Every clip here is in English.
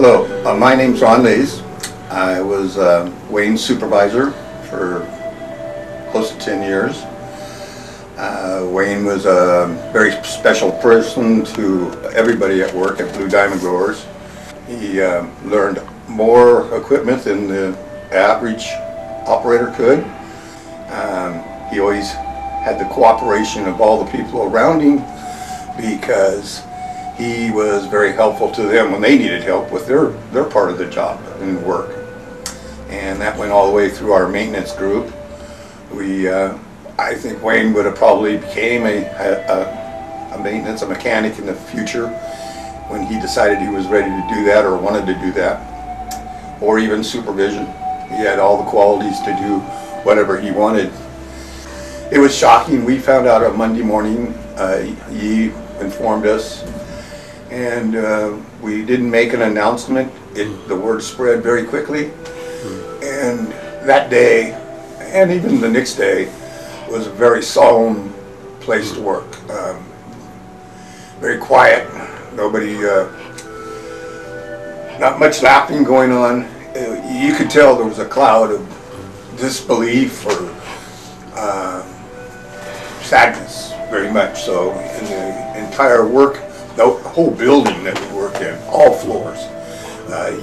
Hello, my name's Ron Lays. I was WAYNE supervisor for close to 10 years. WAYNE was a very special person to everybody at work at Blue Diamond Growers. He learned more equipment than the average operator could. He always had the cooperation of all the people around him because he was very helpful to them when they needed help with their part of the job and work. And that went all the way through our maintenance group. I think WAYNE would have probably became a mechanic in the future when he decided he was ready to do that or wanted to do that, or even supervision. He had all the qualities to do whatever he wanted. It was shocking. We found out on Monday morning. He informed us, and we didn't make an announcement. The word spread very quickly, and that day, and even the next day, was a very solemn place to work. Very quiet. Nobody, not much laughing going on. You could tell there was a cloud of disbelief or sadness, very much so, in the entire work, the whole building that we worked in, all floors.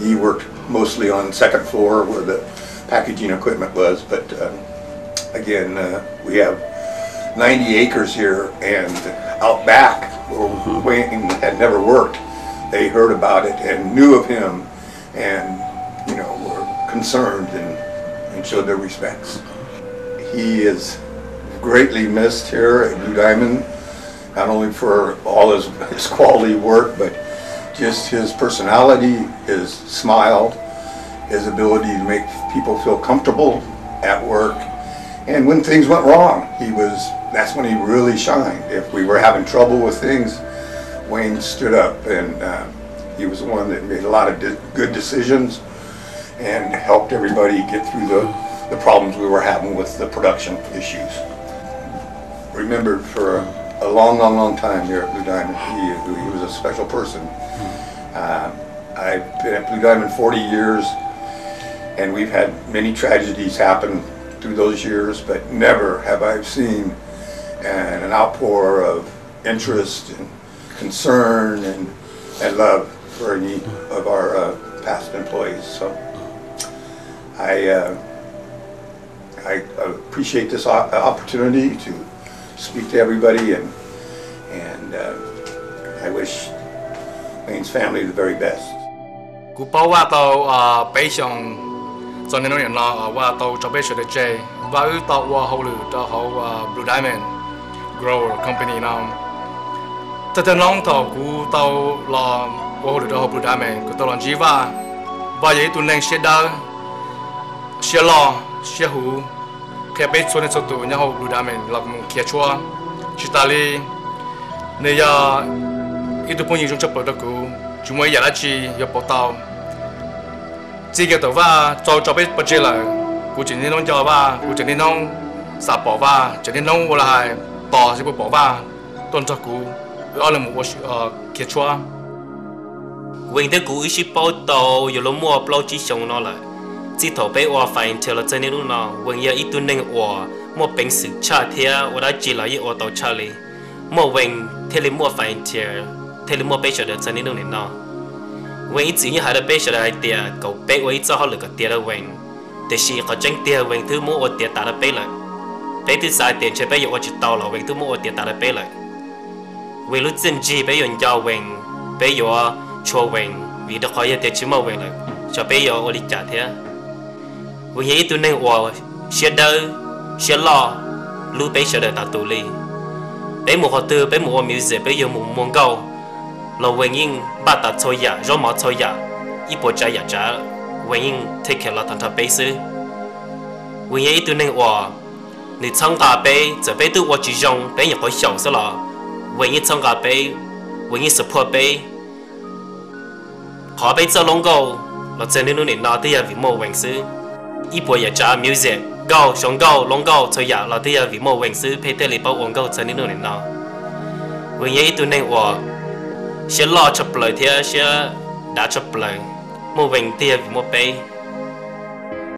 He worked mostly on the second floor where the packaging equipment was, but again, we have 90 acres here, and out back where WAYNE had never worked, they heard about it and knew of him, and were concerned and showed their respects. He is greatly missed here at Blue Diamond, not only for all his quality work, but just his personality, his smile, his ability to make people feel comfortable at work. And when things went wrong, that's when he really shined. If we were having trouble with things, WAYNE stood up, and he was the one that made a lot of good decisions and helped everybody get through the problems we were having with the production issues. Remembered for a long time here at Blue Diamond. He was a special person. I've been at Blue Diamond 40 years, and we've had many tragedies happen through those years, but never have I seen an outpour of interest and concern and love for any of our past employees. So I appreciate this opportunity to speak to everybody, and I wish WAYNE's family the very best. Cú bao qua tàu bây giờ cho nên nó nhận là qua tàu cho bây giờ để chơi và ở tàu qua hậu lử cho hậu Blue Diamond Grower Company nào. Cho nên long tàu cú tàu là qua hậu lử cho hậu Blue Diamond cú tàu làm gì và vậy tụi nên sẽ đỡ sẽ lo sẽ hú khi bây giờ nên số tụi nhà hậu Blue Diamond là một kia chua chỉ ta li nên giờ ít tụi bọn chúng chấp được cú chúng mới giờ là chỉ giờ bảo tàu chỉ cái tàu va cho biết bắt chơi lại cú chỉ nên nông cho va cú chỉ nên nông xả bỏ va chỉ nên nông là tàu sẽ bỏ va tuần cho cú ở là một kia chua when the cú is bảo tàu giờ lúc mua bao chỉ xong nó lại chỉ thầu bé hoa phải theo là chân nên lúc nào when giờ ít tuần nên hoa mua bánh sữa cha thia hoặc là chỉ là ít hoa tàu cha li mua when theo là mua phải theo mua bé cho được chân nên lúc nào when ít chỉ như hai đứa bé cho được tiền cậu bé với cho họ được cái tiền là whenแต่สิเขาจังเตียเวงถือมูอดเตียตาละเป้เลยเป้ที่สายเตียนใช้เป้อยู่อดจิตเตาหรอเวงถือมูอดเตียตาละเป้เลยเวลุจินจีเป้อยู่ยาวเวงเป้อยู่ชัวเวงวีดคอยเตียชิมเอาเวงเลยจะเป้อยู่อดิจ่าเทียเวงยี่ตัวนึงว่าเสียเดอเสียล่อรู้เป้เสียเดอตาตุลีเป้หมูเขาตื้อเป้หมูมิวสิกเป้อยู่หมูมงเก่าเราเวงยิ่งบ้าตัดโซยาร้องหมอโซยาอีปวดใจอยากจะWAYNE take care 了他杯子，WAYNE一度能话，你参加杯这杯都我只用，杯也可享受了。WAYNE参加杯，WAYNE support 杯，下杯做龙高，我这里你拿的也为么文字，一波也加 music 高上高龙高吹呀，拿的也为么文字，配得里包广告这里你拿。WAYNE一度能话，先拉出来贴，先拿出来。mua bình tia vì mua bé